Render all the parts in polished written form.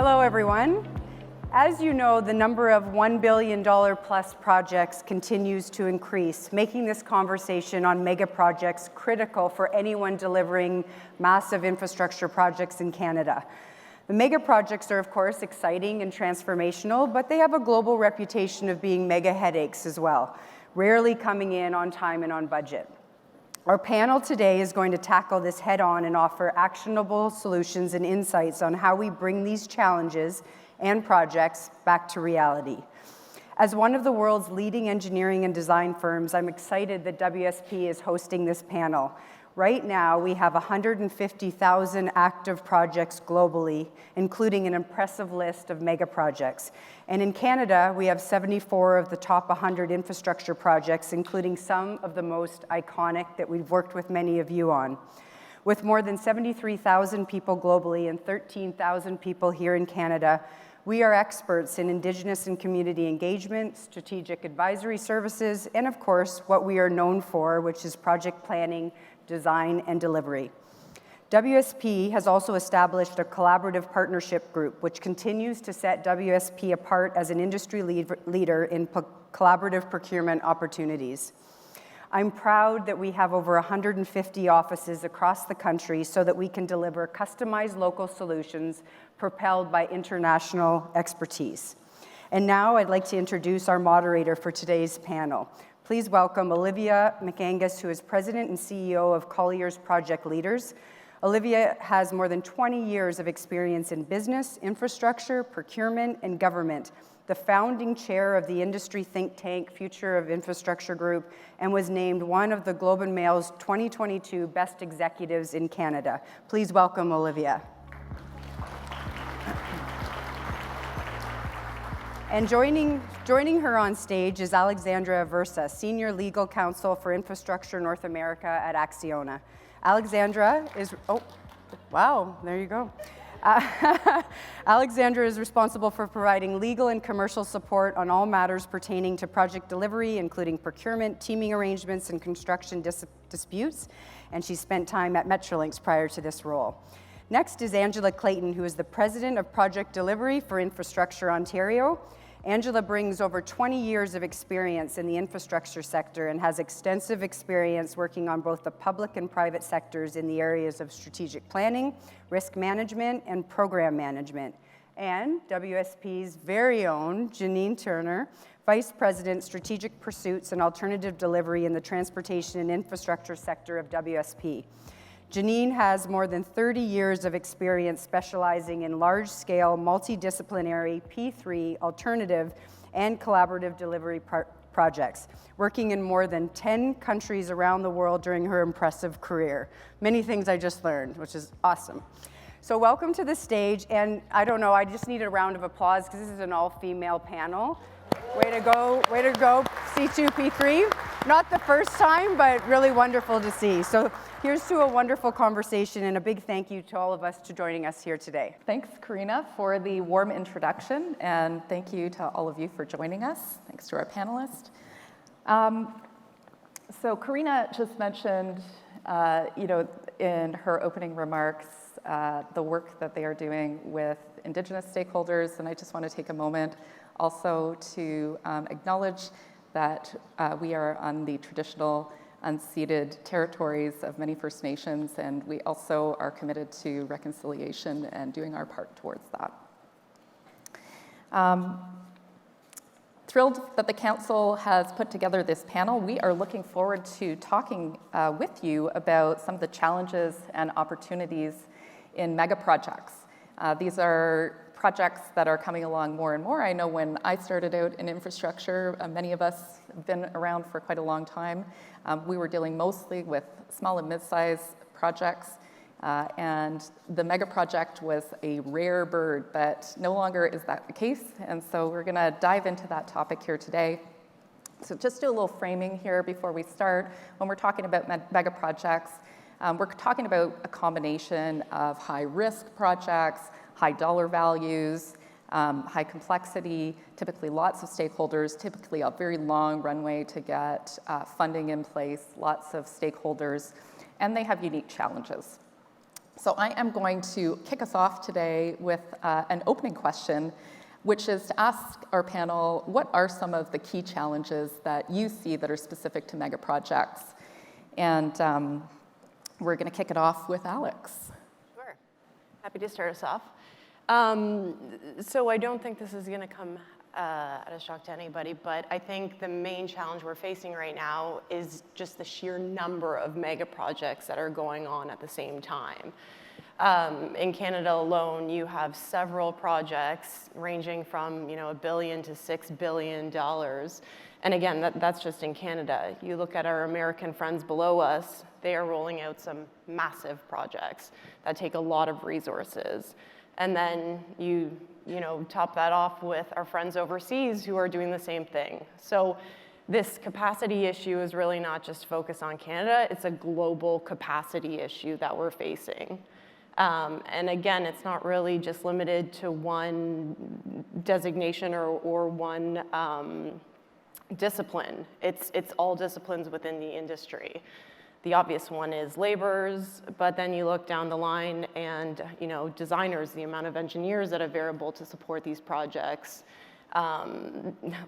Hello, everyone. As you know, the number of $1 billion plus projects continues to increase, making this conversation on mega projects critical for anyone delivering massive infrastructure projects in Canada. The mega projects are, of course, exciting and transformational, but they have a global reputation of being mega headaches as well, rarely coming in on time and on budget. Our panel today is going to tackle this head-on and offer actionable solutions and insights on how we bring these challenges and projects back to reality. As one of the world's leading engineering and design firms, I'm excited that WSP is hosting this panel. Right now, we have 150,000 active projects globally, including an impressive list of mega projects. And in Canada, we have 74 of the top 100 infrastructure projects, including some of the most iconic that we've worked with many of you on. With more than 73,000 people globally and 13,000 people here in Canada, we are experts in Indigenous and community engagement, strategic advisory services, and of course, what we are known for, which is project planning, design, and delivery. WSP has also established a collaborative partnership group, which continues to set WSP apart as an industry leader in collaborative procurement opportunities. I'm proud that we have over 150 offices across the country so that we can deliver customized local solutions propelled by international expertise. And now I'd like to introduce our moderator for today's panel. Please welcome Olivia MacAngus, who is President and CEO of Colliers Project Leaders. Olivia has more than 20 years of experience in business, infrastructure, procurement, and government, the founding chair of the industry think tank Future of Infrastructure Group, and was named one of the Globe and Mail's 2022 Best Executives in Canada. Please welcome Olivia. And joining her on stage is Alexandra Aversa, Senior Legal Counsel for Infrastructure North America at ACCIONA. Alexandra is, oh, wow, there you go. Alexandra is responsible for providing legal and commercial support on all matters pertaining to project delivery, including procurement, teaming arrangements, and construction disputes, and she spent time at Metrolinx prior to this role. Next is Angela Clayton, who is the President of Project Delivery for Infrastructure Ontario. Angela brings over 20 years of experience in the infrastructure sector and has extensive experience working on both the public and private sectors in the areas of strategic planning, risk management, and program management. And WSP's very own Janine Turner, Vice President, Strategic Pursuits and Alternative Delivery in the transportation and infrastructure sector of WSP. Janine has more than 30 years of experience specializing in large-scale, multidisciplinary, P3, alternative, and collaborative delivery projects, working in more than 10 countries around the world during her impressive career. Many things I just learned, which is awesome. So welcome to the stage, and I don't know, I just need a round of applause because this is an all-female panel. Way to go, C2, P3. Not the first time, but really wonderful to see. So here's to a wonderful conversation and a big thank you to all of us for joining us here today. Thanks, Karina, for the warm introduction, and thank you to all of you for joining us. Thanks to our panelists. So Karina just mentioned, in her opening remarks, the work that they are doing with Indigenous stakeholders, and I just want to take a moment also to acknowledge that we are on the traditional unceded territories of many First Nations, and we also are committed to reconciliation and doing our part towards that. Thrilled that the Council has put together this panel. We are looking forward to talking with you about some of the challenges and opportunities in mega projects. These are projects that are coming along more and more. I know when I started out in infrastructure, many of us have been around for quite a long time. We were dealing mostly with small and mid-sized projects, and the mega project was a rare bird, but no longer is that the case, and so we're gonna dive into that topic here today. So just do a little framing here before we start. When we're talking about mega projects, we're talking about a combination of high-risk projects, high dollar values, high complexity, typically lots of stakeholders, typically a very long runway to get funding in place, lots of stakeholders, and they have unique challenges. So I am going to kick us off today with an opening question, which is to ask our panel, what are some of the key challenges that you see that are specific to megaprojects? And we're going to kick it off with Alex. Sure. Happy to start us off. So I don't think this is going to come at a shock to anybody, but I think the main challenge we're facing right now is just the sheer number of mega projects that are going on at the same time. In Canada alone, you have several projects ranging from $1 billion to $6 billion. And again, that's just in Canada. You look at our American friends below us, they are rolling out some massive projects that take a lot of resources. And then you top that off with our friends overseas who are doing the same thing. So this capacity issue is really not just focused on Canada, it's a global capacity issue that we're facing. And again, it's not really just limited to one designation or one discipline. It's all disciplines within the industry. The obvious one is laborers, but then you look down the line and designers, the amount of engineers that are available to support these projects,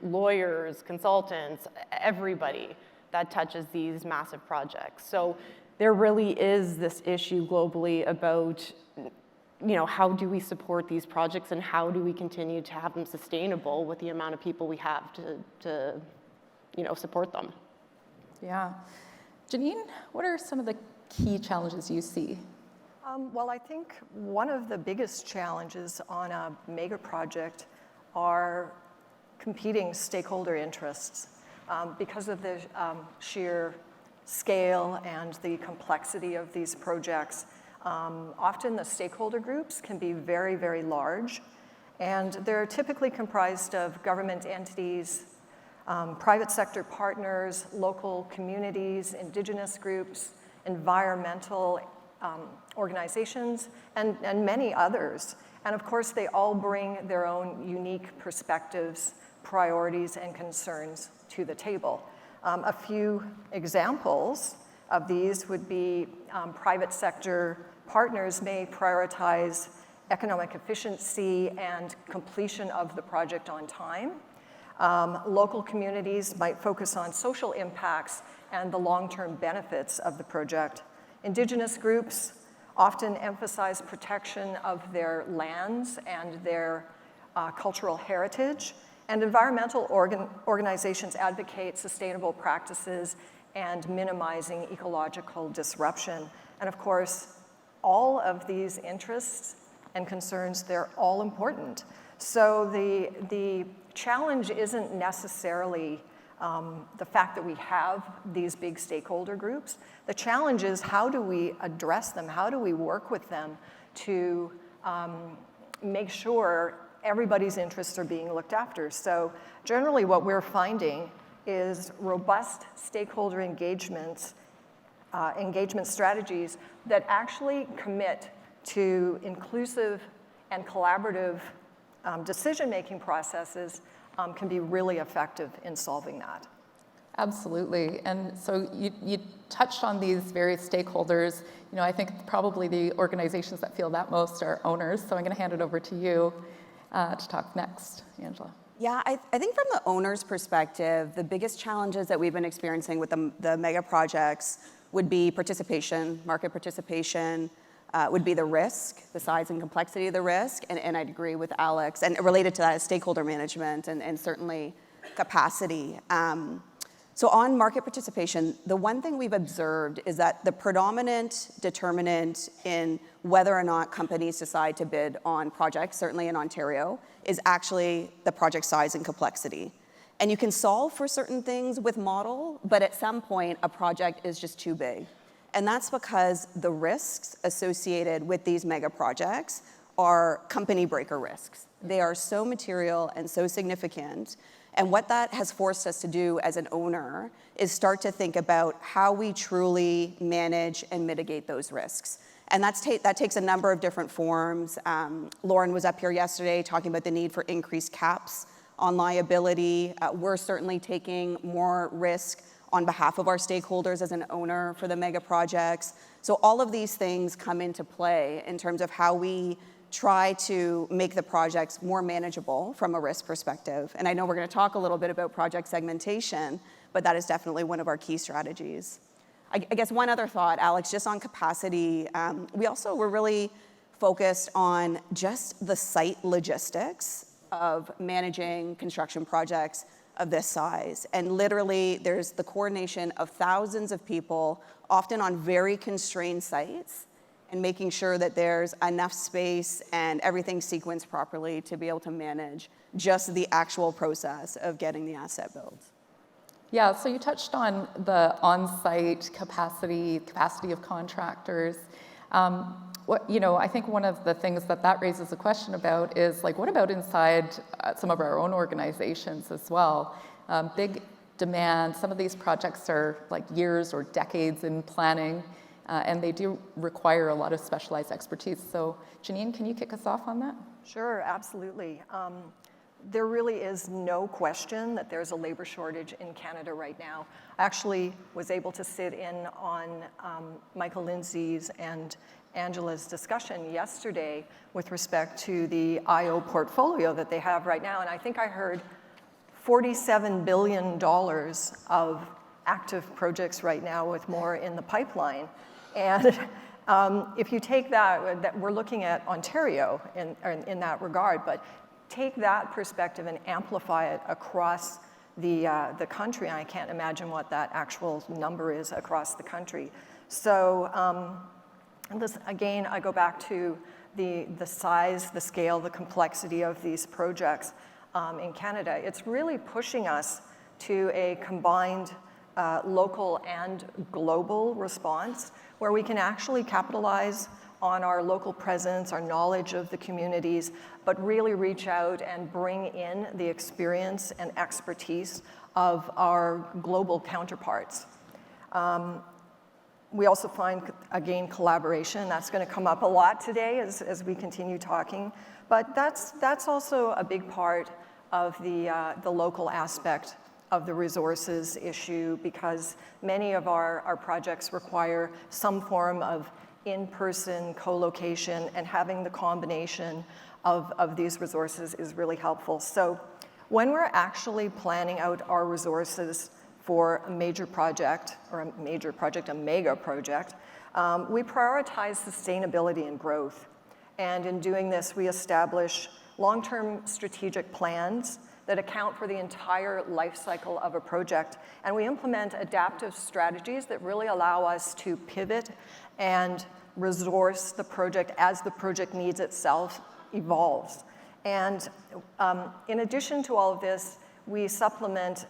lawyers, consultants, everybody that touches these massive projects. So there really is this issue globally about how do we support these projects and how do we continue to have them sustainable with the amount of people we have to support them. Yeah. Janine, what are some of the key challenges you see? Well, I think one of the biggest challenges on a mega project are competing stakeholder interests. Because of the sheer scale and the complexity of these projects, often the stakeholder groups can be very, very large, and they're typically comprised of government entities, private sector partners, local communities, indigenous groups, environmental organizations, and many others. And of course, they all bring their own unique perspectives, priorities, and concerns to the table. A few examples of these would be private sector partners may prioritize economic efficiency and completion of the project on time. Local communities might focus on social impacts and the long-term benefits of the project. Indigenous groups often emphasize protection of their lands and their cultural heritage. And environmental organizations advocate sustainable practices and minimizing ecological disruption. And of course, all of these interests and concerns, they're all important. So the challenge isn't necessarily the fact that we have these big stakeholder groups. The challenge is how do we address them? How do we work with them to make sure everybody's interests are being looked after? So generally what we're finding is robust stakeholder engagement strategies that actually commit to inclusive and collaborative decision-making processes can be really effective in solving that. Absolutely. And so you touched on these various stakeholders. I think probably the organizations that feel that most are owners. So I'm going to hand it over to you to talk next, Angela. Yeah, I think from the owner's perspective, the biggest challenges that we've been experiencing with the mega projects would be participation, market participation, would be the risk, the size and complexity of the risk, and I'd agree with Alex, and related to that is stakeholder management and certainly capacity. So on market participation, the one thing we've observed is that the predominant determinant in whether or not companies decide to bid on projects, certainly in Ontario, is actually the project size and complexity. And you can solve for certain things with model, but at some point, a project is just too big. And that's because the risks associated with these mega projects are company breaker risks. They are so material and so significant. And what that has forced us to do as an owner is start to think about how we truly manage and mitigate those risks. And that takes a number of different forms. Lauren was up here yesterday talking about the need for increased caps on liability. We're certainly taking more risk on behalf of our stakeholders as an owner for the mega projects. So all of these things come into play in terms of how we try to make the projects more manageable from a risk perspective. And I know we're going to talk a little bit about project segmentation, but that is definitely one of our key strategies. I guess one other thought, Alex, just on capacity, we're really focused on just the site logistics of managing construction projects of this size. And literally, there's the coordination of thousands of people, often on very constrained sites, and making sure that there's enough space and everything sequenced properly to be able to manage just the actual process of getting the asset built. Yeah, so you touched on the on-site capacity of contractors. I think one of the things that raises a question about is, like, what about inside some of our own organizations as well? Big demand. Some of these projects are like years or decades in planning, and they do require a lot of specialized expertise. So, Janine, can you kick us off on that? Sure, absolutely. There really is no question that there's a labor shortage in Canada right now. I actually was able to sit in on Michael Lindsay's and Angela's discussion yesterday with respect to the IO portfolio that they have right now, and I think I heard $47 billion of active projects right now with more in the pipeline. And if you take that we're looking at Ontario in that regard, but take that perspective and amplify it across the country, and I can't imagine what that actual number is across the country. So this, again, I go back to the size, the scale, the complexity of these projects in Canada. It's really pushing us to a combined local and global response where we can actually capitalize on our local presence, our knowledge of the communities, but really reach out and bring in the experience and expertise of our global counterparts. We also find, again, collaboration. That's going to come up a lot today as we continue talking. But that's also a big part of the local aspect of the resources issue, because many of our projects require some form of in-person co-location, and having the combination of these resources is really helpful. So when we're actually planning out our resources for a major project, a mega project, we prioritize sustainability and growth. And in doing this, we establish long-term strategic plans that account for the entire life cycle of a project. And we implement adaptive strategies that really allow us to pivot and resource the project as the project needs itself evolves. And in addition to all of this, we supplement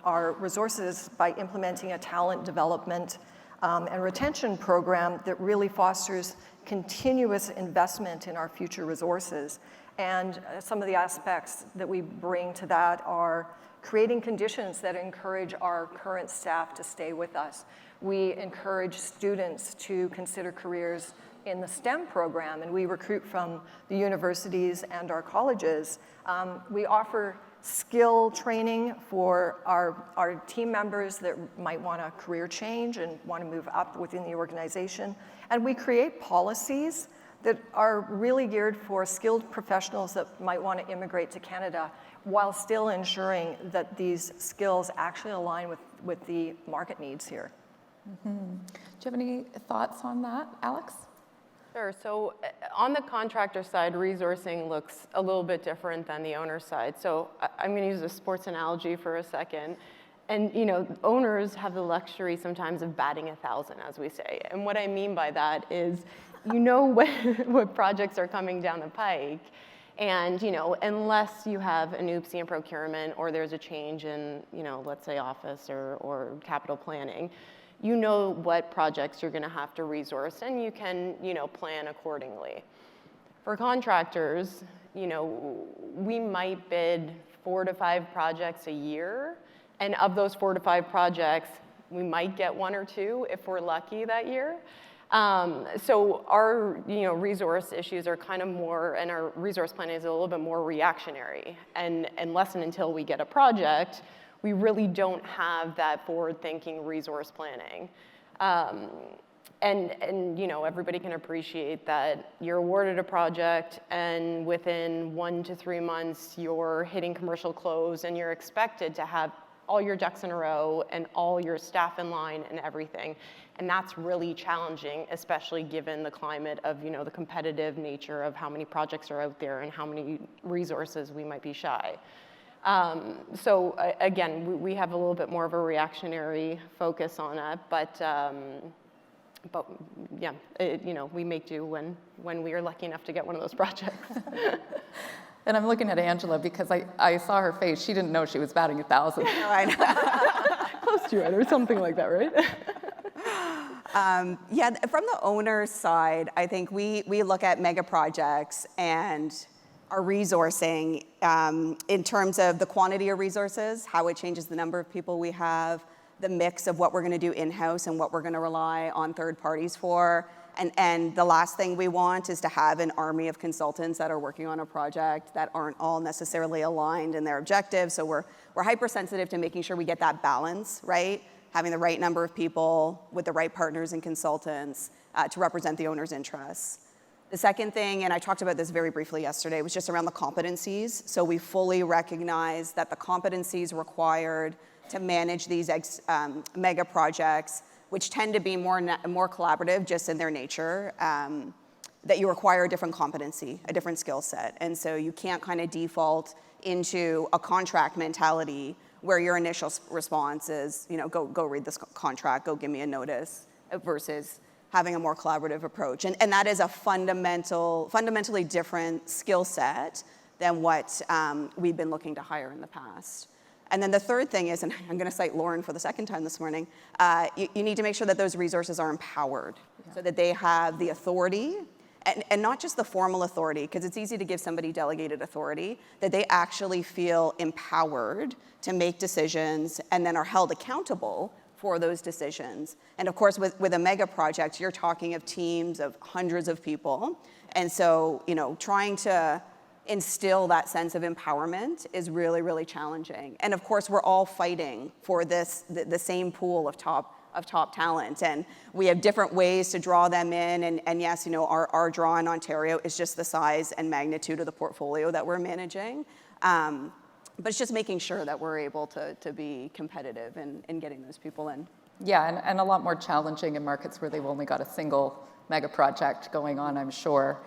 our resources by implementing a talent development and retention program that really fosters continuous investment in our future resources. And some of the aspects that we bring to that are creating conditions that encourage our current staff to stay with us. We encourage students to consider careers in the STEM program, and we recruit from the universities and our colleges. We offer skill training for our team members that might want a career change and want to move up within the organization. And we create policies that are really geared for skilled professionals that might want to immigrate to Canada, while still ensuring that these skills actually align with the market needs here. Mm-hmm. Do you have any thoughts on that, Alex? Sure. So on the contractor side, resourcing looks a little bit different than the owner side. So I'm going to use a sports analogy for a second. And owners have the luxury sometimes of batting 1,000, as we say. And what I mean by that is, what projects are coming down the pike. And unless you have an oopsie in procurement, or there's a change in, let's say office or capital planning, what projects you're going to have to resource, and you can, plan accordingly. For contractors, we might bid 4 to 5 projects a year, and of those 4 to 5 projects, we might get 1 or 2 if we're lucky that year. So our, resource issues are kind of more, and our resource planning is a little bit more reactionary. And unless and until we get a project, we really don't have that forward-thinking resource planning. And you know, everybody can appreciate that you're awarded a project and within 1 to 3 months you're hitting commercial close and you're expected to have all your ducks in a row and all your staff in line and everything. And that's really challenging, especially given the climate of, you know, the competitive nature of how many projects are out there and how many resources we might be shy. So again, we have a little bit more of a reactionary focus on it, but yeah, you know, we make do when we are lucky enough to get one of those projects. And I'm looking at Angela because I saw her face. She didn't know she was batting 1,000. Oh, I know. Close to it or something like that, right? Yeah, from the owner's side, I think we look at mega projects and our resourcing in terms of the quantity of resources, how it changes the number of people we have, the mix of what we're going to do in-house and what we're going to rely on third parties for. And the last thing we want is to have an army of consultants that are working on a project that aren't all necessarily aligned in their objectives. So we're hypersensitive to making sure we get that balance, right? Having the right number of people with the right partners and consultants to represent the owner's interests. The second thing, and I talked about this very briefly yesterday, was just around the competencies. So we fully recognize that the competencies required to manage these mega projects, which tend to be more collaborative just in their nature, that you require a different competency, a different skill set. And so you can't kind of default into a contract mentality where your initial response is, you know, go read this contract, go give me a notice, versus having a more collaborative approach. And that is a fundamentally different skill set than what we've been looking to hire in the past. And then the third thing is, and I'm going to cite Lauren for the second time this morning, you need to make sure that those resources are empowered so that they have the authority, and not just the formal authority, because it's easy to give somebody delegated authority, that they actually feel empowered to make decisions and then are held accountable for those decisions. And of course, with a mega project, you're talking of teams of hundreds of people. And so, you know, trying to instill that sense of empowerment is really, really challenging. And of course, we're all fighting for this, the same pool of top talent. And we have different ways to draw them in. And yes, you know, our draw in Ontario is just the size and magnitude of the portfolio that we're managing. But it's just making sure that we're able to be competitive in getting those people in. Yeah, and a lot more challenging in markets where they've only got a single mega project going on, I'm sure.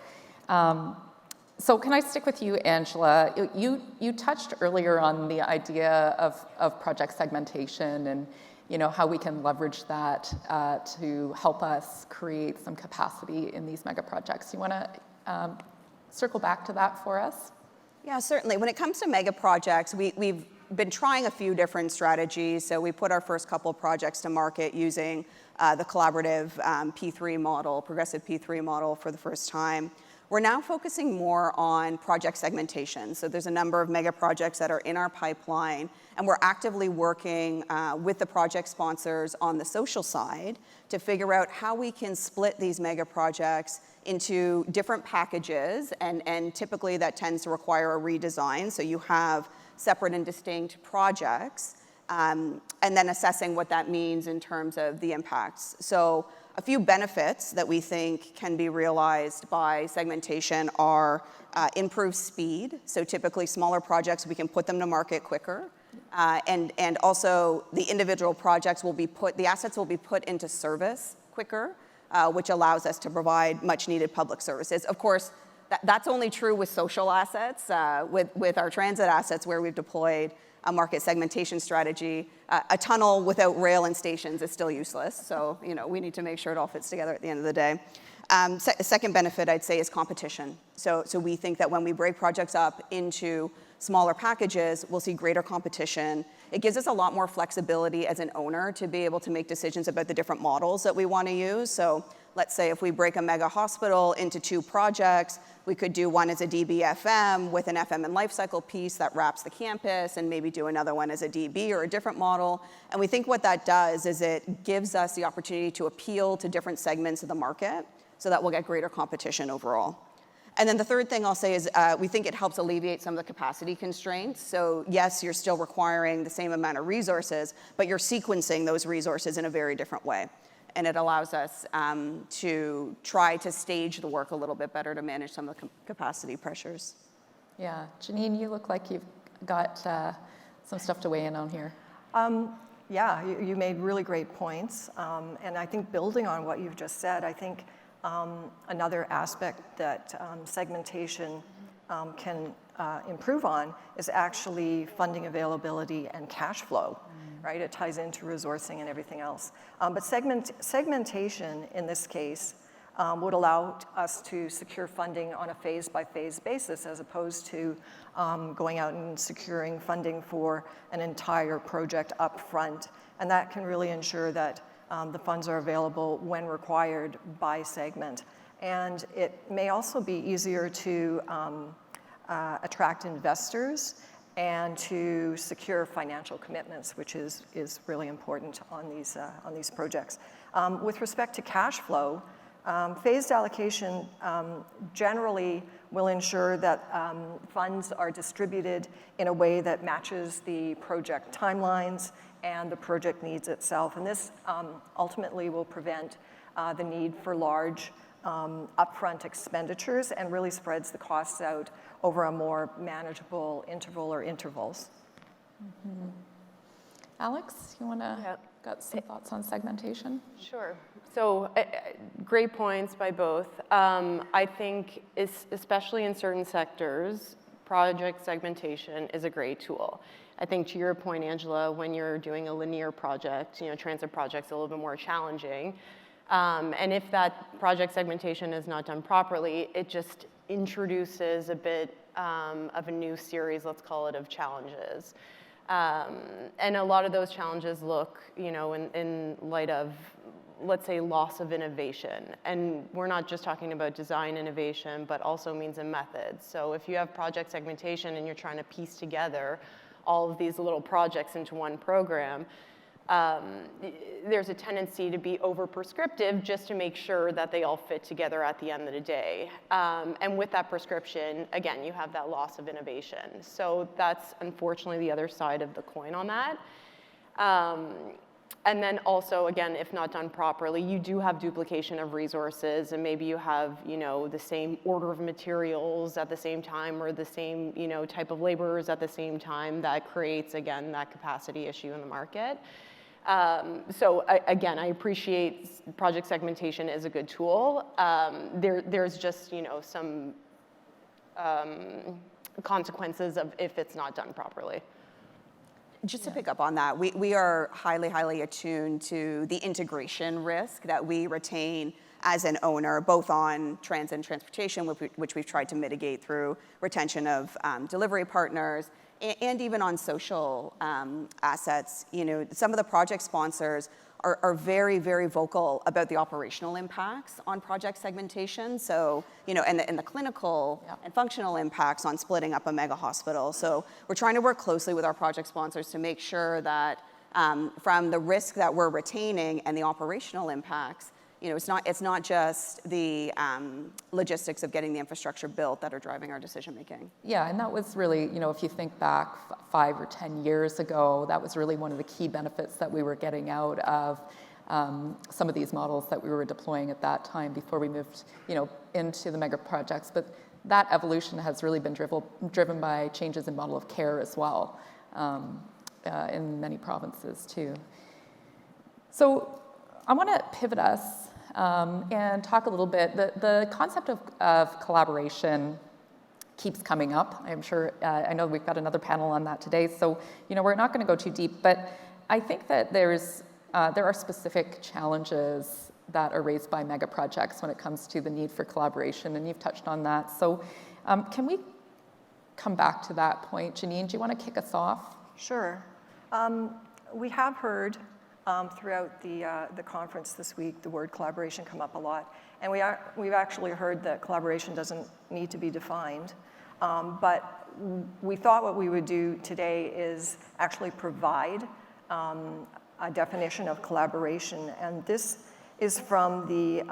So can I stick with you, Angela? You touched earlier on the idea of project segmentation and, you know, how we can leverage that to help us create some capacity in these mega projects. You want to circle back to that for us? Yeah, certainly. When it comes to mega projects, we've been trying a few different strategies. So we put our first couple of projects to market using the collaborative P3 model, progressive P3 model for the first time. We're now focusing more on project segmentation. So there's a number of mega projects that are in our pipeline, and we're actively working with the project sponsors on the social side to figure out how we can split these mega projects into different packages, and typically that tends to require a redesign. So you have separate and distinct projects, and then assessing what that means in terms of the impacts. So a few benefits that we think can be realized by segmentation are improved speed. So typically smaller projects, we can put them to market quicker. And also the individual projects the assets will be put into service quicker, which allows us to provide much needed public services. Of course, that's only true with social assets. With our transit assets where we've deployed a market segmentation strategy, a tunnel without rail and stations is still useless. So, you know, we need to make sure it all fits together at the end of the day. Second benefit, I'd say, is competition. So we think that when we break projects up into smaller packages, we'll see greater competition. It gives us a lot more flexibility as an owner to be able to make decisions about the different models that we want to use. So let's say if we break a mega hospital into 2 projects, we could do one as a DBFM with an FM and lifecycle piece that wraps the campus, and maybe do another one as a DB or a different model. And we think what that does is it gives us the opportunity to appeal to different segments of the market so that we'll get greater competition overall. And then the third thing I'll say is we think it helps alleviate some of the capacity constraints. So yes, you're still requiring the same amount of resources, but you're sequencing those resources in a very different way. And it allows us to try to stage the work a little bit better to manage some of the capacity pressures. Yeah, Janine, you look like you've got some stuff to weigh in on here. Yeah, you made really great points. And I think building on what you've just said, I think another aspect that segmentation can improve on is actually funding availability and cash flow, right? It ties into resourcing and everything else. But segmentation in this case would allow us to secure funding on a phase-by-phase basis as opposed to going out and securing funding for an entire project up front. And that can really ensure that the funds are available when required by segment. And it may also be easier to attract investors and to secure financial commitments, which is really important on these projects. With respect to cash flow, phased allocation generally will ensure that funds are distributed in a way that matches the project timelines and the project needs itself. And this ultimately will prevent the need for large upfront expenditures and really spreads the costs out over a more manageable interval or intervals. Mm-hmm. Alex, you want to got some thoughts on segmentation? Sure. So great points by both. I think especially in certain sectors, project segmentation is a great tool. I think to your point, Angela, when you're doing a linear project, transit project's a little bit more challenging. And if that project segmentation is not done properly, it just introduces a bit of a new series, let's call it, of challenges. And a lot of those challenges look, in light of, let's say, loss of innovation. And we're not just talking about design innovation, but also means and methods. So if you have project segmentation and you're trying to piece together all of these little projects into one program, there's a tendency to be over-prescriptive just to make sure that they all fit together at the end of the day. And with that prescription, again, you have that loss of innovation. So that's unfortunately the other side of the coin on that. And then also, again, if not done properly, you do have duplication of resources, and maybe you have, the same order of materials at the same time, or the same, type of laborers at the same time. That creates, again, that capacity issue in the market. So again, I appreciate project segmentation is a good tool. There's just, some consequences of if it's not done properly. Just to pick up on that, we are highly, highly attuned to the integration risk that we retain as an owner, both on transit and transportation, which we've tried to mitigate through retention of delivery partners, and even on social assets. Some of the project sponsors are very, very vocal about the operational impacts on project segmentation. So, and the clinical and functional impacts on splitting up a mega hospital. So we're trying to work closely with our project sponsors to make sure that from the risk that we're retaining and the operational impacts, it's not just the logistics of getting the infrastructure built that are driving our decision making. Yeah, and that was really, if you think back 5 or 10 years ago, that was really one of the key benefits that we were getting out of some of these models that we were deploying at that time before we moved, into the mega projects. But that evolution has really been driven by changes in model of care as well in many provinces too. So I want to pivot us and talk a little bit. The concept of collaboration keeps coming up. I'm sure, I know we've got another panel on that today, so we're not going to go too deep, but I think that there are specific challenges that are raised by mega projects when it comes to the need for collaboration, and you've touched on that. So can we come back to that point? Janine, do you want to kick us off? Sure. We have heard throughout the conference this week the word collaboration come up a lot, and we've actually heard that collaboration doesn't need to be defined, but we thought what we would do today is actually provide a definition of collaboration, and this is from the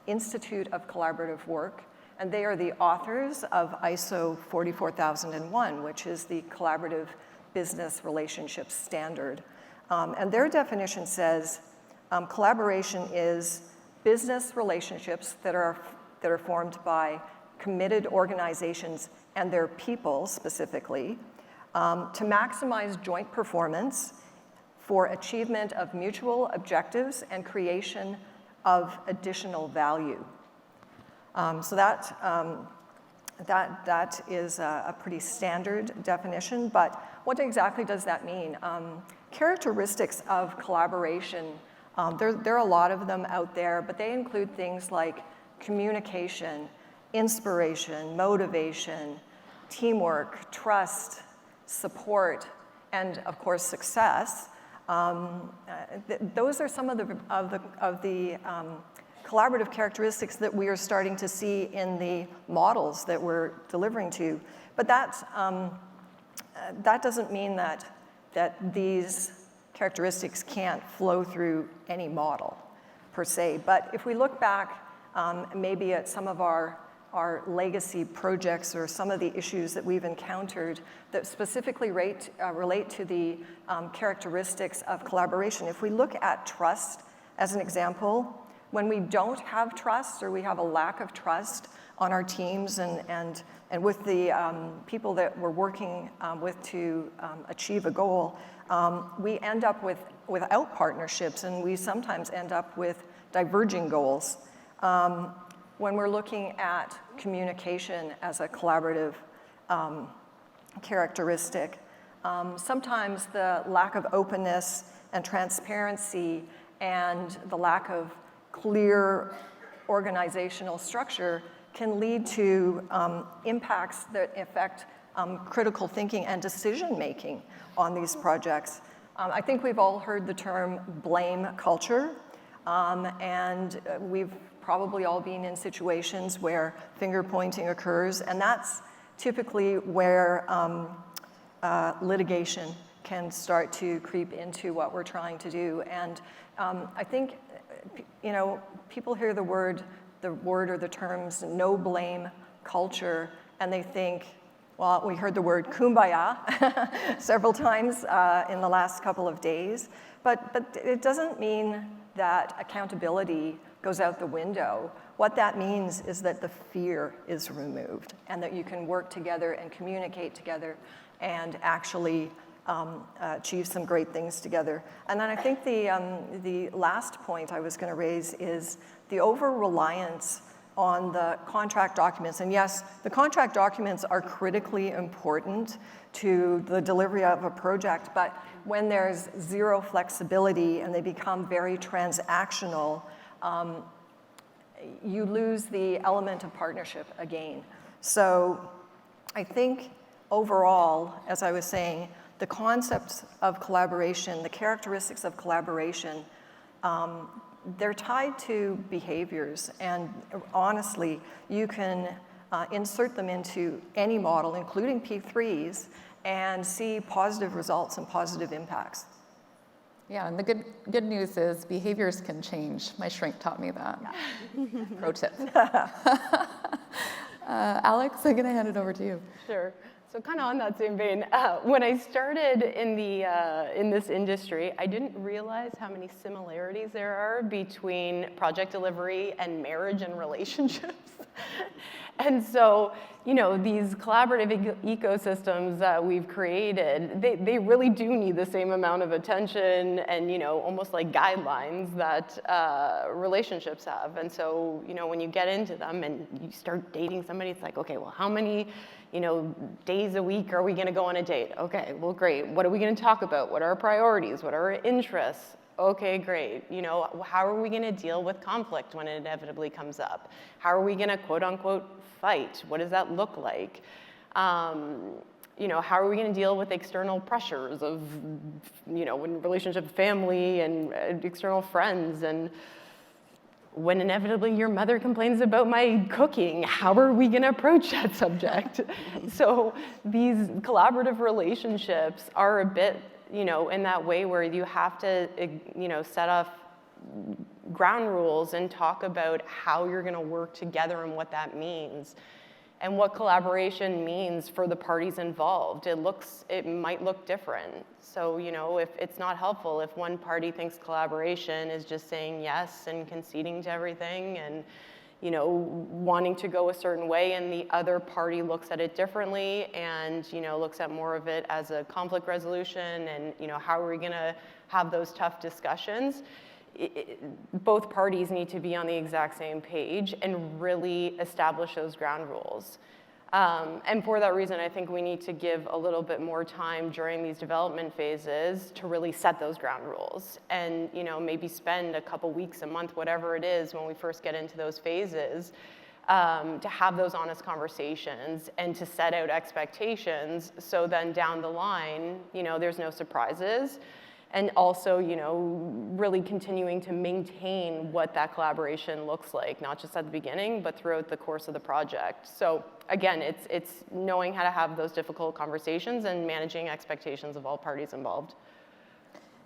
Institute of Collaborative Work, and they are the authors of ISO 44001, which is the Collaborative Business Relationships Standard. And their definition says, collaboration is business relationships that are formed by committed organizations and their people specifically to maximize joint performance for achievement of mutual objectives and creation of additional value. So that is a pretty standard definition, but what exactly does that mean? Characteristics of collaboration, there are a lot of them out there, but they include things like communication, inspiration, motivation, teamwork, trust, support, and of course success. Those are some of the collaborative characteristics that we are starting to see in the models that we're delivering to. But that doesn't mean that these characteristics can't flow through any model per se. But if we look back maybe at some of our legacy projects or some of the issues that we've encountered that specifically relate to the characteristics of collaboration. If we look at trust as an example, when we don't have trust or we have a lack of trust on our teams and with the people that we're working with to achieve a goal, we end up without partnerships, and we sometimes end up with diverging goals. When we're looking at communication as a collaborative characteristic, sometimes the lack of openness and transparency and the lack of clear organizational structure can lead to impacts that affect critical thinking and decision-making on these projects. I think we've all heard the term blame culture, and we've probably all been in situations where finger-pointing occurs, and that's typically where litigation can start to creep into what we're trying to do. And I think, people hear the word or the terms no blame culture, and they think, well, we heard the word kumbaya several times in the last couple of days, but it doesn't mean that accountability goes out the window. What that means is that the fear is removed and that you can work together and communicate together and actually achieve some great things together. And then I think the last point I was going to raise is the over-reliance on the contract documents. And yes, the contract documents are critically important to the delivery of a project, but when there's zero flexibility and they become very transactional, you lose the element of partnership again. So I think overall, as I was saying, the concepts of collaboration, the characteristics of collaboration, they're tied to behaviors. And honestly, you can insert them into any model, including P3s, and see positive results and positive impacts. Yeah, and the good news is behaviors can change. My shrink taught me that. Yeah. Pro tip. Alex, I'm going to hand it over to you. Sure. So kind of on that same vein, when I started in this industry, I didn't realize how many similarities there are between project delivery and marriage and relationships. And so, these collaborative ecosystems that we've created, they really do need the same amount of attention and, almost like guidelines that relationships have. And so, when you get into them and you start dating somebody, it's like, okay, well, how many days a week are we going to go on a date? Okay, well, great. What are we going to talk about? What are our priorities? What are our interests? Okay, great. How are we going to deal with conflict when it inevitably comes up? How are we going to quote unquote fight? What does that look like? How are we going to deal with external pressures of, in relationship to family and external friends, and when inevitably your mother complains about my cooking, how are we going to approach that subject? So these collaborative relationships are a bit, in that way where you have to, set off ground rules and talk about how you're going to work together and what that means and what collaboration means for the parties involved. It might look different. So, you know, if it's not helpful, if one party thinks collaboration is just saying yes and conceding to everything and, you know, wanting to go a certain way, and the other party looks at it differently and, you know, looks at more of it as a conflict resolution and, you know, how are we going to have those tough discussions? Both parties need to be on the exact same page and really establish those ground rules. And for that reason, I think we need to give a little bit more time during these development phases to really set those ground rules and, you know, maybe spend a couple weeks, a month, whatever it is when we first get into those phases to have those honest conversations and to set out expectations so then down the line, you know, there's no surprises. And also, you know, really continuing to maintain what that collaboration looks like, not just at the beginning, but throughout the course of the project. So again, it's knowing how to have those difficult conversations and managing expectations of all parties involved.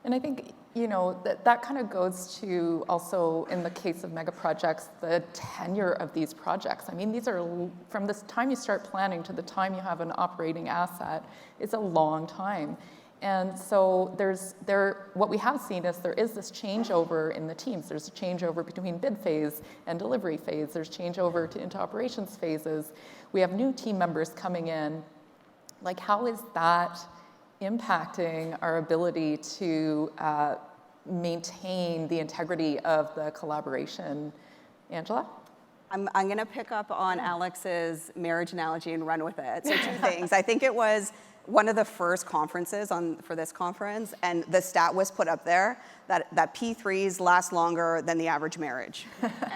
And I think, you know, that kind of goes to also, in the case of mega projects, the tenure of these projects. I mean, these are, from the time you start planning to the time you have an operating asset, it's a long time. And so what we have seen is there is this changeover in the teams. There's a changeover between bid phase and delivery phase. There's changeover into operations phases. We have new team members coming in. Like, how is that impacting our ability to maintain the integrity of the collaboration? Angela? I'm going to pick up on Alex's marriage analogy and run with it. So 2 things. I think it was one of the first conferences for this conference, and the stat was put up there that P3s last longer than the average marriage.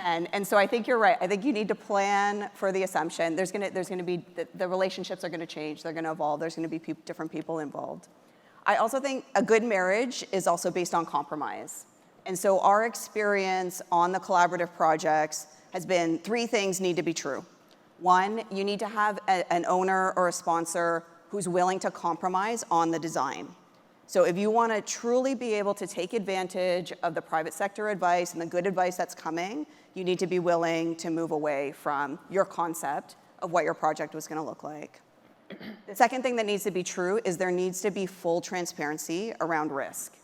and so I think you're right. I think you need to plan for the assumption. There's going to be, the relationships are going to change. They're going to evolve. There's going to be different people involved. I also think a good marriage is also based on compromise. And so our experience on the collaborative projects has been 3 things need to be true. 1, you need to have an owner or a sponsor who's willing to compromise on the design. So if you want to truly be able to take advantage of the private sector advice and the good advice that's coming, you need to be willing to move away from your concept of what your project was going to look like. The second thing that needs to be true is there needs to be full transparency around risk.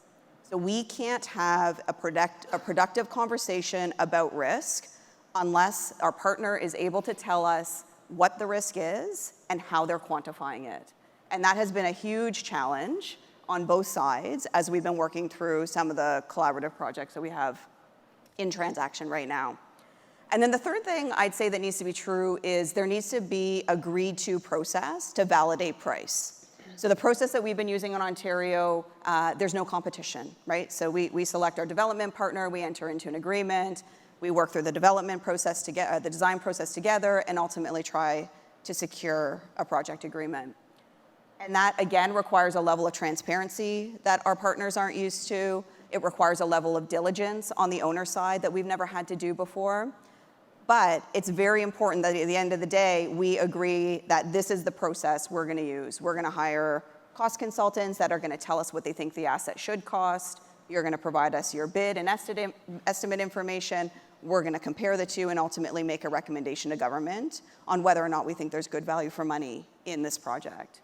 So we can't have a productive conversation about risk unless our partner is able to tell us what the risk is and how they're quantifying it. And that has been a huge challenge on both sides as we've been working through some of the collaborative projects that we have in transaction right now. And then the third thing I'd say that needs to be true is there needs to be agreed to process to validate price. So the process that we've been using in Ontario, there's no competition, right? So we select our development partner, we enter into an agreement, we work through the development process together, the design process together, and ultimately try to secure a project agreement. And that, again, requires a level of transparency that our partners aren't used to. It requires a level of diligence on the owner side that we've never had to do before. But it's very important that at the end of the day, we agree that this is the process we're going to use. We're going to hire cost consultants that are going to tell us what they think the asset should cost. You're going to provide us your bid and estimate information. We're going to compare the two and ultimately make a recommendation to government on whether or not we think there's good value for money in this project.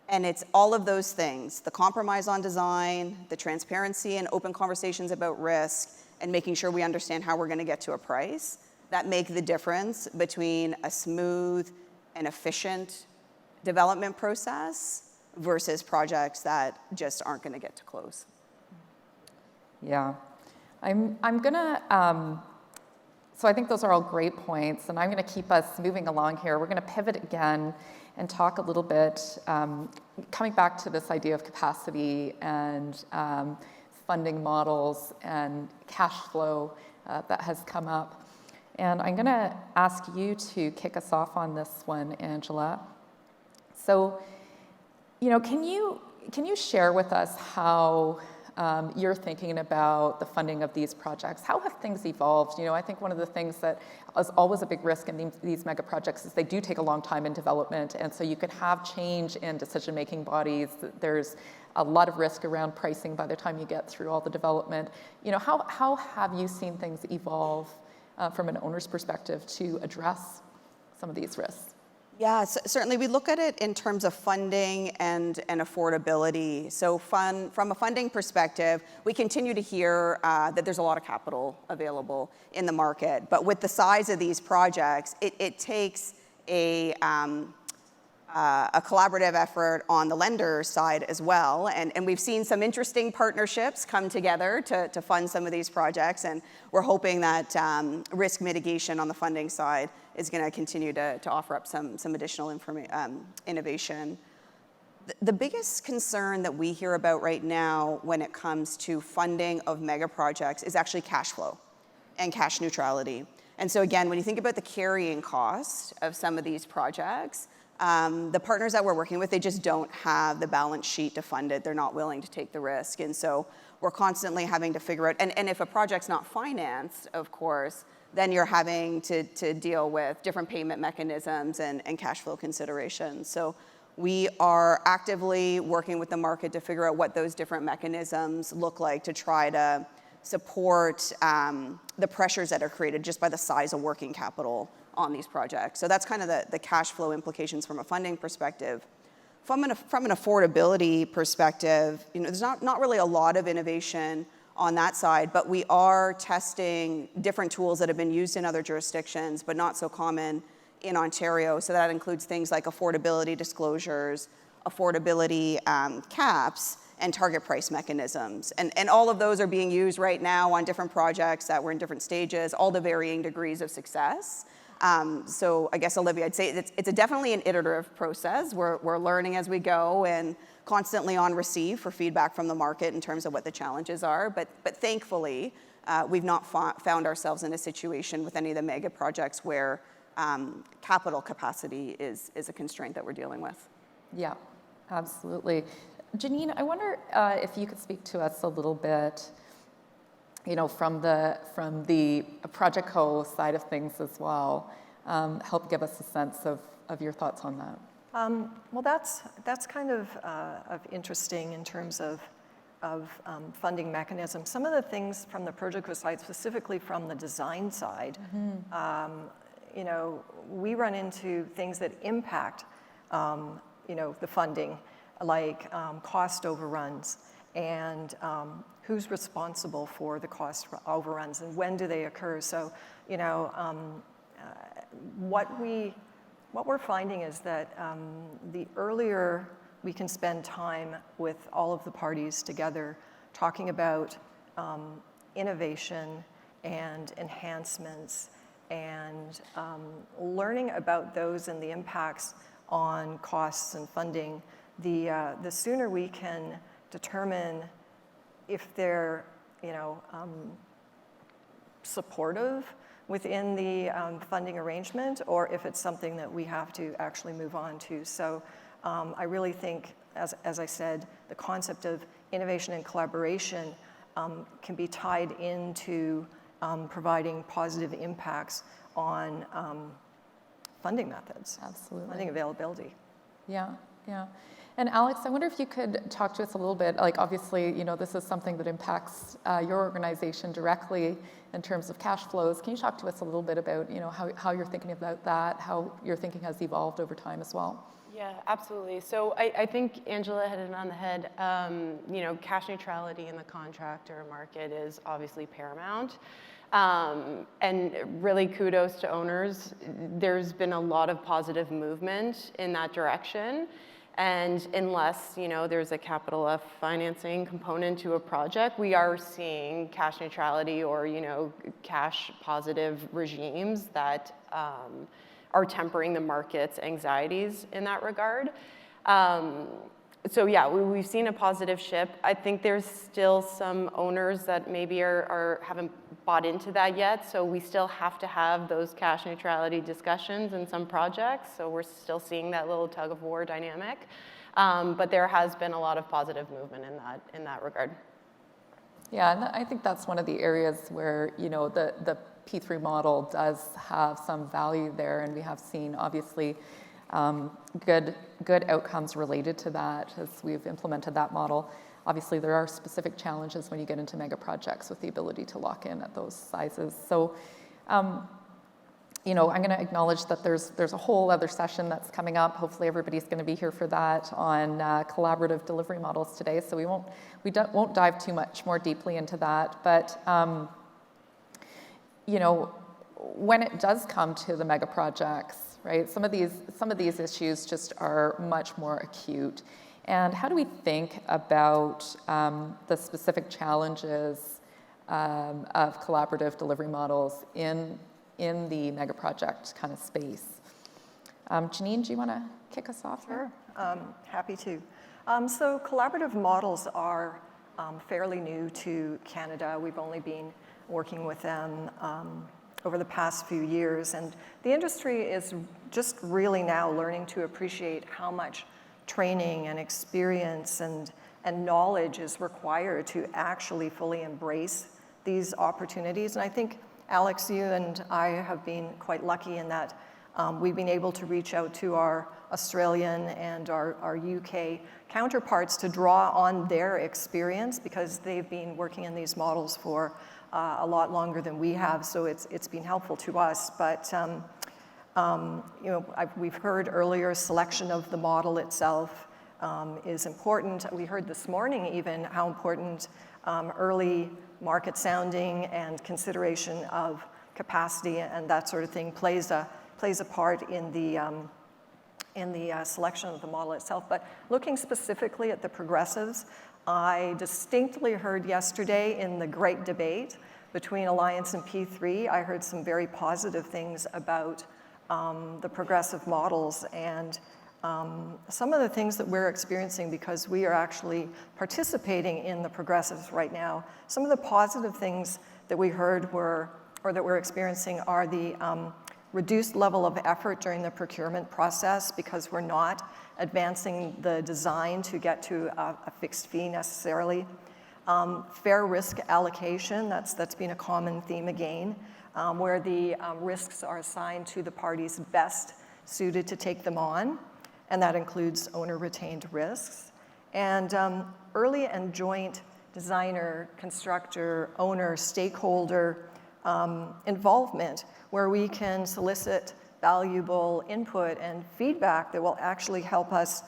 And it's all of those things, the compromise on design, the transparency and open conversations about risk, and making sure we understand how we're going to get to a price, that make the difference between a smooth and efficient development process versus projects that just aren't going to get to close. Yeah, I'm gonna, so I think those are all great points, and I'm gonna keep us moving along here. We're gonna pivot again and talk a little bit, coming back to this idea of capacity and funding models and cash flow that has come up. And I'm gonna ask you to kick us off on this one, Angela. So, you know, can you share with us how you're thinking about the funding of these projects. How have things evolved? You know, I think one of the things that is always a big risk in these mega projects is they do take a long time in development, and so you could have change in decision-making bodies. There's a lot of risk around pricing by the time you get through all the development. You know, how have you seen things evolve from an owner's perspective to address some of these risks? Yeah, certainly we look at it in terms of funding and affordability. So from a funding perspective, we continue to hear that there's a lot of capital available in the market. But with the size of these projects, it takes a collaborative effort on the lender side as well. And we've seen some interesting partnerships come together to fund some of these projects. And we're hoping that risk mitigation on the funding side is going to continue to offer up some additional innovation. The biggest concern that we hear about right now when it comes to funding of mega projects is actually cash flow and cash neutrality. And so again, when you think about the carrying cost of some of these projects, the partners that we're working with, they just don't have the balance sheet to fund it. They're not willing to take the risk. And so we're constantly having to figure out, and if a project's not financed, of course, then you're having to deal with different payment mechanisms and cash flow considerations. So we are actively working with the market to figure out what those different mechanisms look like to try to support the pressures that are created just by the size of working capital on these projects. So that's kind of the cash flow implications from a funding perspective. From an affordability perspective, you know, there's not really a lot of innovation on that side, but we are testing different tools that have been used in other jurisdictions, but not so common in Ontario. So that includes things like affordability disclosures, affordability caps, and target price mechanisms. And all of those are being used right now on different projects that were in different stages, all to varying degrees of success. So I guess, Olivia, I'd say it's definitely an iterative process. We're learning as we go and constantly on receive for feedback from the market in terms of what the challenges are. But thankfully, we've not found ourselves in a situation with any of the mega projects where capital capacity is a constraint that we're dealing with. Yeah, absolutely. Janine, I wonder if you could speak to us a little bit, you know, from the Project Co side of things as well. Help give us a sense of your thoughts on that. Well, that's kind of interesting in terms of funding mechanisms. Some of the things from the Project Co side, specifically from the design side, you know, we run into things that impact, you know, the funding, like cost overruns and who's responsible for the cost overruns and when do they occur. So, you know, what we're finding is that the earlier we can spend time with all of the parties together talking about innovation and enhancements and learning about those and the impacts on costs and funding, the sooner we can determine if they're, you know, supportive within the funding arrangement, or if it's something that we have to actually move on to. So I really think, as I said, the concept of innovation and collaboration can be tied into providing positive impacts on funding methods. Absolutely. Funding availability. Yeah, yeah. And Alex, I wonder if you could talk to us a little bit, like obviously, you know, this is something that impacts your organization directly in terms of cash flows. Can you talk to us a little bit about, you know, how you're thinking about that, how your thinking has evolved over time as well? Yeah, absolutely. So I think Angela hit it on the head. You know, cash neutrality in the contractor market is obviously paramount. And really kudos to owners. There's been a lot of positive movement in that direction. And unless, you know, there's a capital F financing component to a project, we are seeing cash neutrality or, you know, cash positive regimes that are tempering the market's anxieties in that regard. So yeah, we've seen a positive shift. I think there's still some owners that maybe haven't bought into that yet. So we still have to have those cash neutrality discussions in some projects. So we're still seeing that little tug of war dynamic. But there has been a lot of positive movement in that regard. Yeah, and I think that's one of the areas where, you know, the P3 model does have some value there, and we have seen, obviously, good outcomes related to that as we've implemented that model. Obviously, there are specific challenges when you get into mega projects with the ability to lock in at those sizes. So, you know, I'm going to acknowledge that there's a whole other session that's coming up. Hopefully, everybody's going to be here for that on collaborative delivery models today. So we won't dive too much more deeply into that. But you know, when it does come to the mega projects, right? Some of these issues just are much more acute. And how do we think about the specific challenges of collaborative delivery models in the mega project kind of space? Janine, do you want to kick us off? Sure, happy to. So collaborative models are fairly new to Canada. We've only been working with them over the past few years, and the industry is just really now learning to appreciate how much training and experience and knowledge is required to actually fully embrace these opportunities. And I think, Alex, you and I have been quite lucky in that we've been able to reach out to our Australian and our UK counterparts to draw on their experience, because they've been working in these models for a lot longer than we have, so it's been helpful to us. But you know, we've heard earlier, selection of the model itself is important. We heard this morning even how important early market sounding and consideration of capacity and that sort of thing plays a part in the selection of the model itself. But looking specifically at the progressives, I distinctly heard yesterday in the great debate between Alliance and P3, I heard some very positive things about the progressive models, and some of the things that we're experiencing, because we are actually participating in the progressives right now. Some of the positive things that we heard that we're experiencing are the reduced level of effort during the procurement process, because we're not advancing the design to get to a fixed fee necessarily. Fair risk allocation, that's been a common theme again, where the risks are assigned to the parties best suited to take them on, and that includes owner-retained risks. And early and joint designer, constructor, owner, stakeholder involvement, where we can solicit valuable input and feedback that will actually help us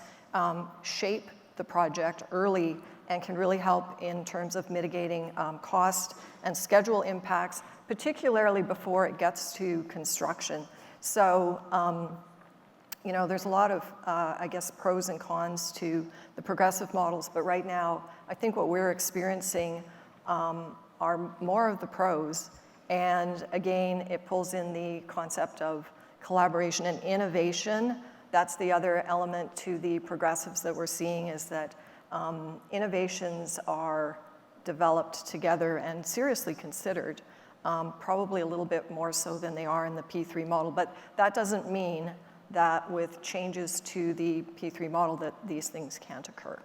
shape the project early and can really help in terms of mitigating cost and schedule impacts, particularly before it gets to construction. So, you know, there's a lot of, I guess, pros and cons to the progressive models, but right now, I think what we're experiencing are more of the pros. And again, it pulls in the concept of collaboration and innovation. That's the other element to the progressives that we're seeing, is that innovations are developed together and seriously considered, probably a little bit more so than they are in the P3 model. But that doesn't mean that with changes to the P3 model that these things can't occur.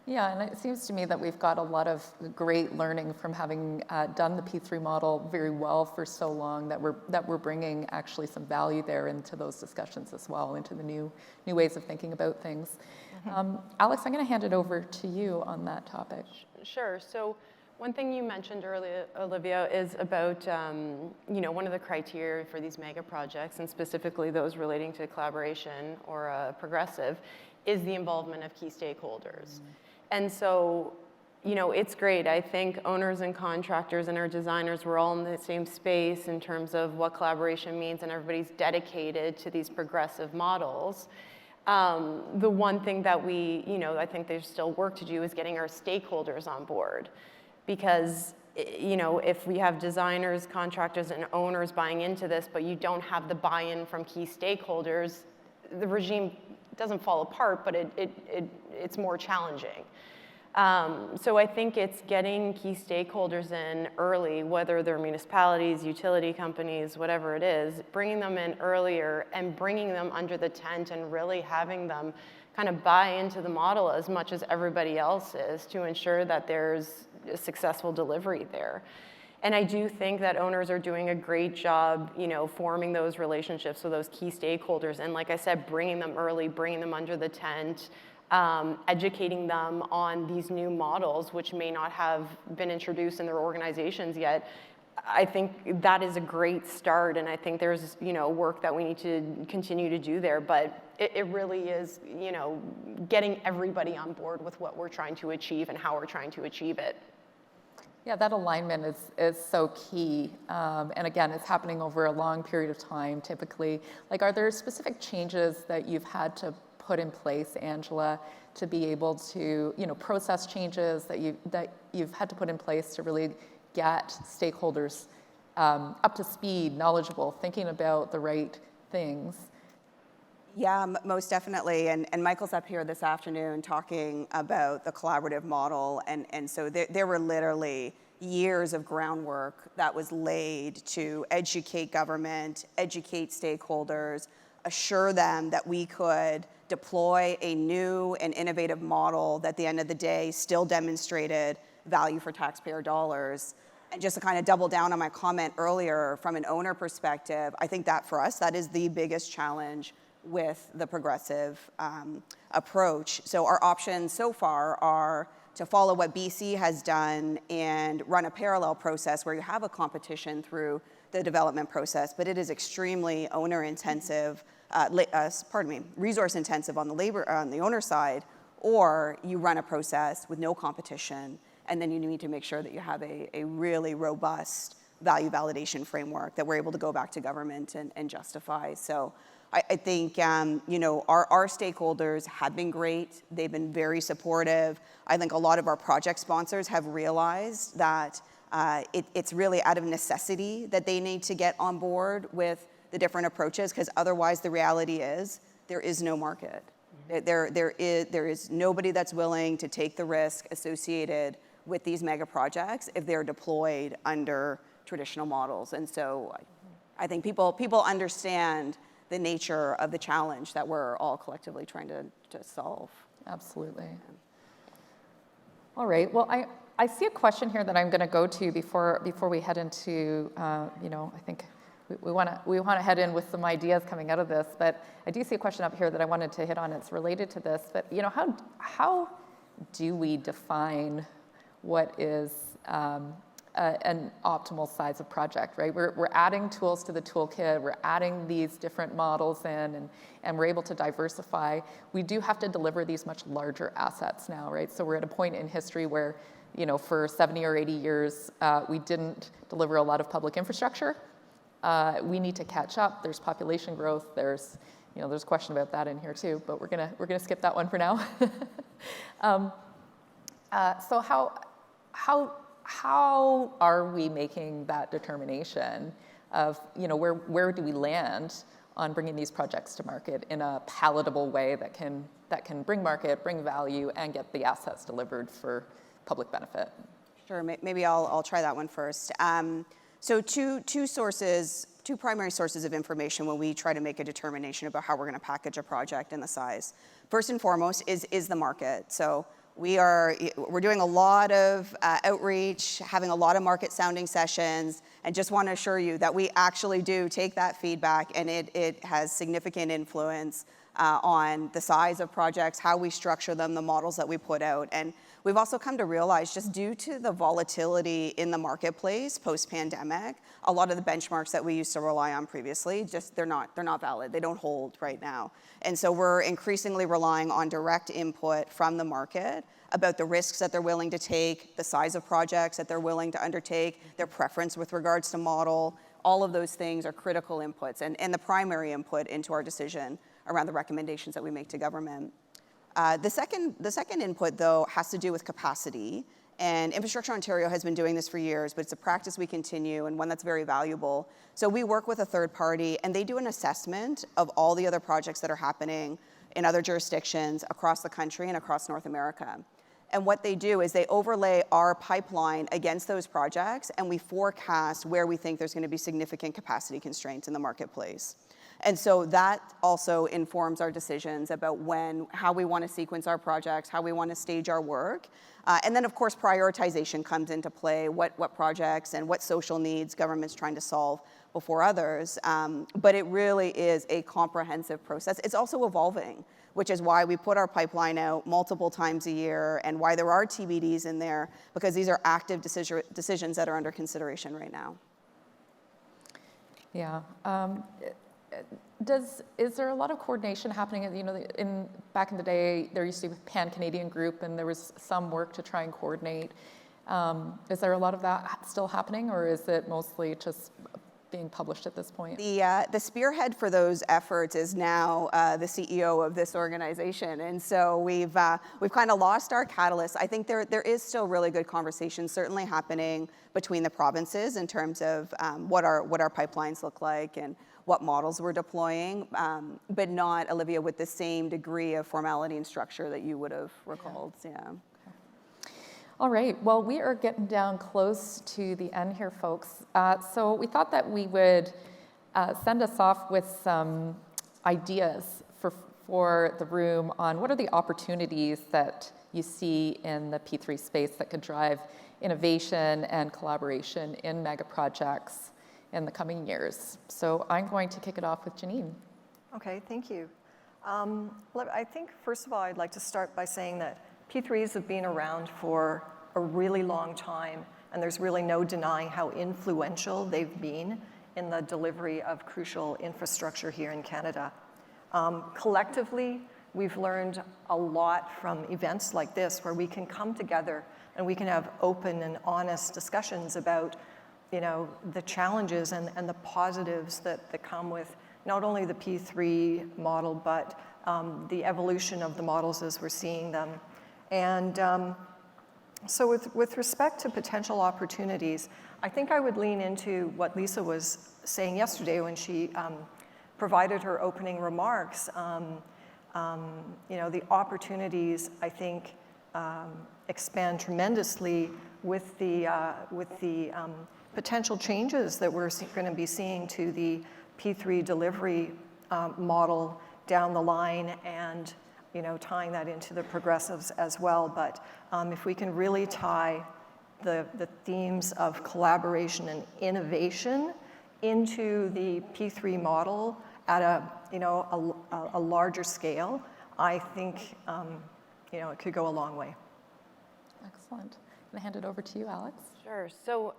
Yeah, and it seems to me that we've got a lot of great learning from having done the P3 model very well for so long, that we're bringing actually some value there into those discussions as well, into the new ways of thinking about things. Mm-hmm. Alex, I'm going to hand it over to you on that topic. Sure. So one thing you mentioned earlier, Olivia, is about you know, one of the criteria for these mega projects, and specifically those relating to collaboration or progressive, is the involvement of key stakeholders. And so, you know, it's great. I think owners and contractors and our designers, we're all in the same space in terms of what collaboration means, and everybody's dedicated to these progressive models. The one thing that we, you know, I think there's still work to do is getting our stakeholders on board. Because, you know, if we have designers, contractors, and owners buying into this, but you don't have the buy-in from key stakeholders, the regime doesn't fall apart, but it's more challenging. So I think it's getting key stakeholders in early, whether they're municipalities, utility companies, whatever it is, bringing them in earlier and bringing them under the tent and really having them kind of buy into the model as much as everybody else is to ensure that there's a successful delivery there. And I do think that owners are doing a great job, forming those relationships with those key stakeholders. And like I said, bringing them early, bringing them under the tent, educating them on these new models, which may not have been introduced in their organizations yet. I think that is a great start, and I think there's work that we need to continue to do there. But it really is getting everybody on board with what we're trying to achieve and how we're trying to achieve it. Yeah, that alignment is so key. And again, it's happening over a long period of time, typically. Like, are there specific changes that you've had to put in place, Angela, to be able to, process changes that you've had to put in place to really get stakeholders up to speed, knowledgeable, thinking about the right things? Yeah, most definitely. And Michael's up here this afternoon talking about the collaborative model. And so there were literally years of groundwork that was laid to educate government, educate stakeholders, assure them that we could deploy a new and innovative model that at the end of the day still demonstrated value for taxpayer dollars. And just to kind of double down on my comment earlier, from an owner perspective, I think that for us, that is the biggest challenge with the progressive approach. So our options so far are to follow what BC has done and run a parallel process where you have a competition through the development process, but it is extremely owner intensive, resource intensive on the owner side, or you run a process with no competition, and then you need to make sure that you have a really robust value validation framework that we're able to go back to government and justify. So I think, our stakeholders have been great. They've been very supportive. I think a lot of our project sponsors have realized that it's really out of necessity that they need to get on board with the different approaches, because otherwise the reality is there is no market. There is nobody that's willing to take the risk associated with these mega projects if they're deployed under traditional models. And so I think people understand the nature of the challenge that we're all collectively trying to solve. Absolutely. All right. Well, I see a question here that I'm going to go to before we head into, I think we want to head in with some ideas coming out of this. But I do see a question up here that I wanted to hit on. It's related to this. But how do we define what is an optimal size of project, right? We're adding tools to the toolkit, we're adding these different models in, and we're able to diversify. We do have to deliver these much larger assets now, right? So we're at a point in history where, for 70 or 80 years, we didn't deliver a lot of public infrastructure. We need to catch up. There's population growth. There's a question about that in here too, but we're gonna skip that one for now. So how are we making that determination of, where do we land on bringing these projects to market in a palatable way that can bring market, bring value, and get the assets delivered for public benefit? Sure, maybe I'll try that one first. So two primary sources of information when we try to make a determination about how we're going to package a project and the size. First and foremost is the market. So we're doing a lot of outreach, having a lot of market sounding sessions, and just want to assure you that we actually do take that feedback, and it has significant influence on the size of projects, how we structure them, the models that we put out. And we've also come to realize, just due to the volatility in the marketplace post-pandemic, a lot of the benchmarks that we used to rely on previously, they're not valid. They don't hold right now. And so we're increasingly relying on direct input from the market about the risks that they're willing to take, the size of projects that they're willing to undertake, their preference with regards to model. All of those things are critical inputs and the primary input into our decision around the recommendations that we make to government. The second input, though, has to do with capacity. And Infrastructure Ontario has been doing this for years, but it's a practice we continue and one that's very valuable. So we work with a third party, and they do an assessment of all the other projects that are happening in other jurisdictions across the country and across North America. And what they do is they overlay our pipeline against those projects, and we forecast where we think there's going to be significant capacity constraints in the marketplace. And so that also informs our decisions about how we want to sequence our projects, how we want to stage our work. And then, of course, prioritization comes into play, what projects and what social needs government's trying to solve before others. But it really is a comprehensive process. It's also evolving, which is why we put our pipeline out multiple times a year and why there are TBDs in there, because these are active decisions that are under consideration right now. Yeah. Is there a lot of coordination happening? You know, back in the day, there used to be a Pan-Canadian group, and there was some work to try and coordinate. Is there a lot of that still happening, or is it mostly just being published at this point? The spearhead for those efforts is now the CEO of this organization, and so we've kind of lost our catalyst. I think there is still really good conversation certainly happening between the provinces in terms of what our pipelines look like and what models we're deploying, but not, Olivia, with the same degree of formality and structure that you would have recalled. Yeah. All right, well, we are getting down close to the end here, folks. So we thought that we would send us off with some ideas for the room on what are the opportunities that you see in the P3 space that could drive innovation and collaboration in mega projects in the coming years. So I'm going to kick it off with Janine. Okay, thank you. I think, first of all, I'd like to start by saying that P3s have been around for a really long time, and there's really no denying how influential they've been in the delivery of crucial infrastructure here in Canada. Collectively, we've learned a lot from events like this, where we can come together and we can have open and honest discussions about, you know, the challenges and the positives that come with not only the P3 model, but the evolution of the models as we're seeing them. And so with respect to potential opportunities, I think I would lean into what Lisa was saying yesterday when she provided her opening remarks. You know, the opportunities, I think, expand tremendously with the potential changes that we're going to be seeing to the P3 delivery model down the line, and, you know, tying that into the progressives as well. But if we can really tie the themes of collaboration and innovation into the P3 model at a larger scale, I think, you know, it could go a long way. Excellent. I'm gonna hand it over to you, Alex. Sure. So,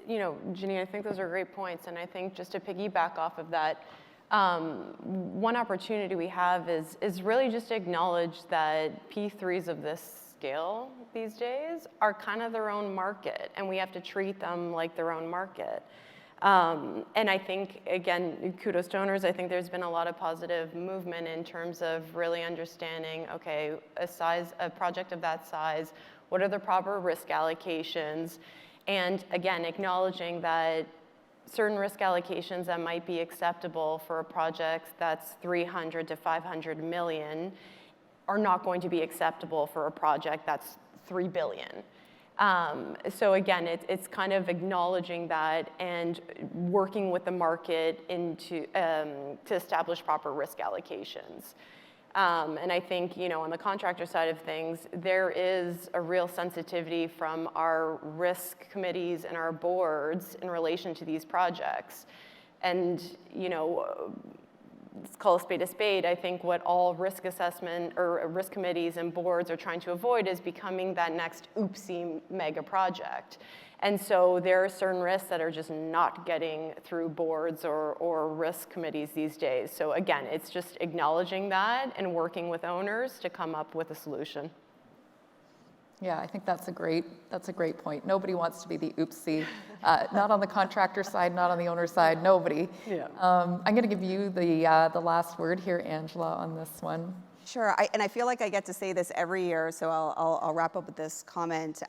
you know, Janine, I think those are great points, and I think just to piggyback off of that, one opportunity we have is really just to acknowledge that P3s of this scale these days are kind of their own market, and we have to treat them like their own market. And I think, again, kudos to owners. I think there's been a lot of positive movement in terms of really understanding, okay, a project of that size, what are the proper risk allocations? And again, acknowledging that certain risk allocations that might be acceptable for a project that's 300 to 500 million are not going to be acceptable for a project that's 3 billion. So again, it's kind of acknowledging that and working with the market to establish proper risk allocations. And I think, you know, on the contractor side of things, there is a real sensitivity from our risk committees and our boards in relation to these projects. And, you know, let's call a spade a spade. I think what all risk assessment or risk committees and boards are trying to avoid is becoming that next oopsie mega project. And so there are certain risks that are just not getting through boards or risk committees these days. So again, it's just acknowledging that and working with owners to come up with a solution. Yeah, I think that's a great point. Nobody wants to be the oopsie, not on the contractor side, not on the owner side, nobody. Yeah. I'm going to give you the last word here, Angela, on this one. Sure, and I feel like I get to say this every year, so I'll wrap up with this comment.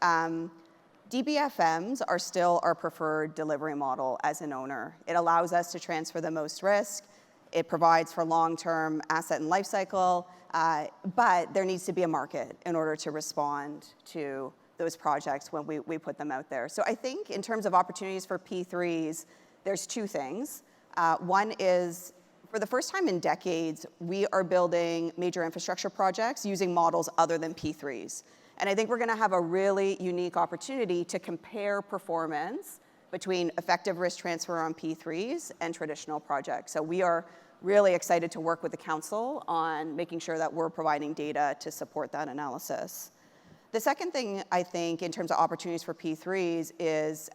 DBFMs are still our preferred delivery model as an owner. It allows us to transfer the most risk. It provides for long-term asset and life cycle, but there needs to be a market in order to respond to those projects when we put them out there. So I think in terms of opportunities for P3s, there's two things. One is, for the first time in decades, we are building major infrastructure projects using models other than P3s. And I think we're going to have a really unique opportunity to compare performance between effective risk transfer on P3s and traditional projects. So we are really excited to work with the Council on making sure that we're providing data to support that analysis. The second thing, I think, in terms of opportunities for P3s is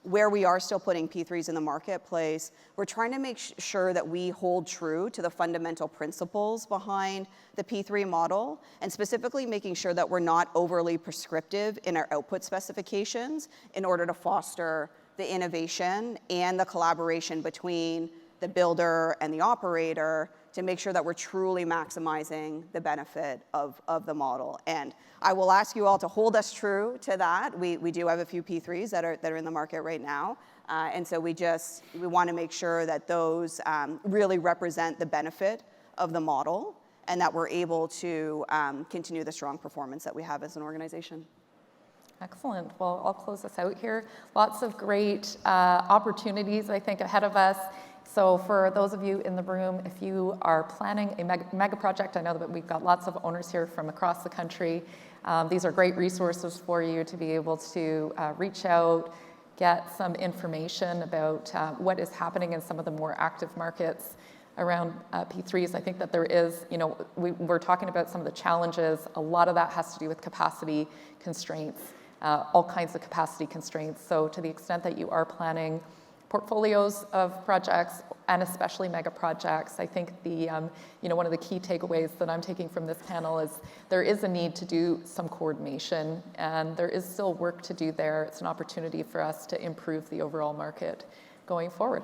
where we are still putting P3s in the marketplace, we're trying to make sure that we hold true to the fundamental principles behind the P3 model, and specifically making sure that we're not overly prescriptive in our output specifications in order to foster the innovation and the collaboration between the builder and the operator to make sure that we're truly maximizing the benefit of the model. And I will ask you all to hold us true to that. We do have a few P3s that are in the market right now. And so we want to make sure that those really represent the benefit of the model and that we're able to continue the strong performance that we have as an organization. Excellent. Well, I'll close this out here. Lots of great opportunities, I think, ahead of us. So for those of you in the room, if you are planning a mega project, I know that we've got lots of owners here from across the country. These are great resources for you to be able to reach out, get some information about what is happening in some of the more active markets around P3s. I think that there is, we're talking about some of the challenges. A lot of that has to do with capacity constraints, all kinds of capacity constraints. So to the extent that you are planning portfolios of projects, and especially mega projects, I think the one of the key takeaways that I'm taking from this panel is there is a need to do some coordination, and there is still work to do there. It's an opportunity for us to improve the overall market going forward.